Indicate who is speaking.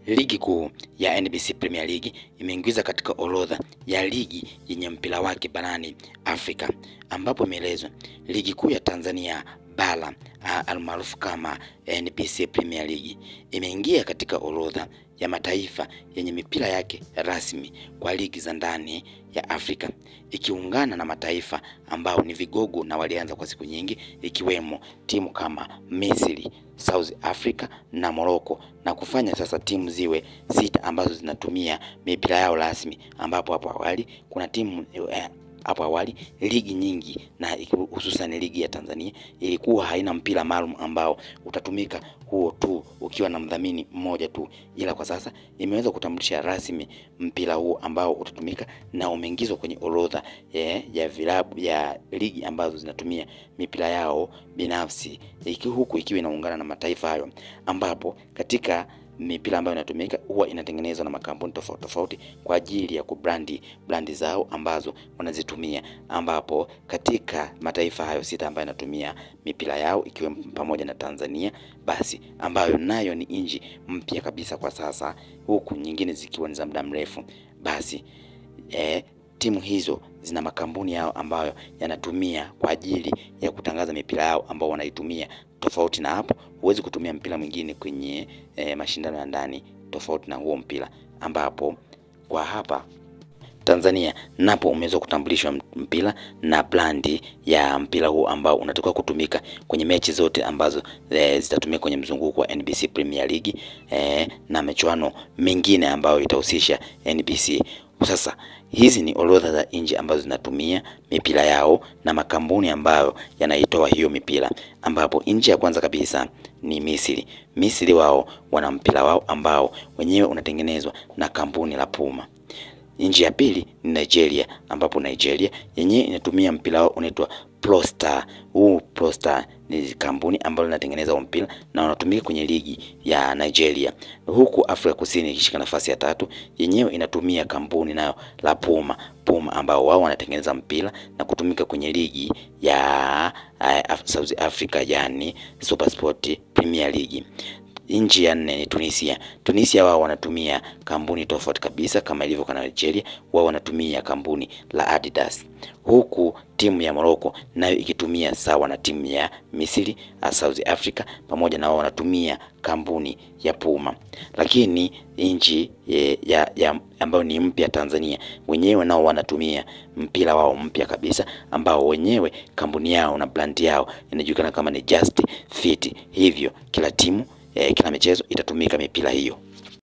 Speaker 1: Ligi kuu ya NBC Premier League imeingiza katika orodha ya ligi yenye mpira wake barani Afrika, ambapo imeelezwa ligi kuu ya Tanzania bara almaarufu kama NBC Premier League imeingia katika orodha ya mataifa yenye mipira yake rasmi kwa ligi za ndani ya Afrika, ikiungana na mataifa ambao ni vigogo na walianza kwa siku nyingi, ikiwemo timu kama Misri, South Africa na Morocco, na kufanya sasa timu ziwe 6 ambazo zinatumia mipira yao rasmi, ambapo hapo awali ligi nyingi na hususan ligi ya Tanzania ilikuwa haina mpira maalum ambao utatumika huo tu ukiwa na mdhamini mmoja tu, ila kwa sasa imeweza kutambulisha rasmi mpira huo ambao utatumika na umeingizwa kwenye orodha ya vilabu ya ligi ambazo zinatumia mipira yao binafsi, huku ikiwa inaungana na mataifa hayo, ambapo katika mipira ambayo inatumika huwa inatengenezwa na makampuni tofauti tofauti kwa ajili ya brandi zao ambazo wanazitumia, ambapo katika mataifa hayo 6 ambayo yanatumia mipira yao ikiwa pamoja na Tanzania, basi ambayo nayo ni nchi mpya kabisa kwa sasa, huku nyingine zikiwa ni za muda mrefu, basi timu hizo zina makampuni yao ambayo yanatumia kwa ajili ya kutangaza mipira yao ambao wanaitumia. Tofauti na hapo, huwezi kutumia mpira mwingine kwenye mashindano ya ndani tofauti na huo mpira, ambapo kwa hapa Tanzania napo umeweza kutambulishwa mpira na brandi ya mpira huu ambao unatakiwa kutumika kwenye mechi zote ambazo zitatumika kwenye mzunguko wa NBC Premier League na michuano mingine ambayo itahusisha NBC. Sasa hizi ni orodha za nchi ambazo zinatumia mipira yao na makampuni ambayo yanaitoa hiyo mipira, ambapo nchi ya kwanza kabisa ni Misri. Misri wao wana mpira wao ambao wenyewe unatengenezwa na kampuni la Puma. Nchi ya pili ni Nigeria, ambapo Nigeria yenyewe inatumia mpira wao unaitwa Prostar. Huu Prostar ni kampuni ambayo inatengeneza mpira na unatumika kwenye ligi ya Nigeria, huku Afrika Kusini ikishika nafasi ya 3, yenyewe inatumia kampuni nayo la Puma ambao wao wanatengeneza mpira na kutumika kwenye ligi ya South Africa, yani Super Sport Premier League. Nchi ya 4 ni Tunisia. Tunisia wao wanatumia kampuni tofauti kabisa kama ilivyo kwa Nigeria, wao wanatumia kampuni la Adidas, huku timu ya Morocco nayo ikitumia sawa na timu ya Misri, South Africa, pamoja na wao wanatumia kampuni ya Puma. Lakini nchi ambayo ni mpya Tanzania, wenyewe nao wanatumia mpira wao mpya kabisa ambao wenyewe kampuni yao na brand yao inajulikana kama ni Just Fit. Hivyo kila timu kila michezo itatumika mipira hiyo.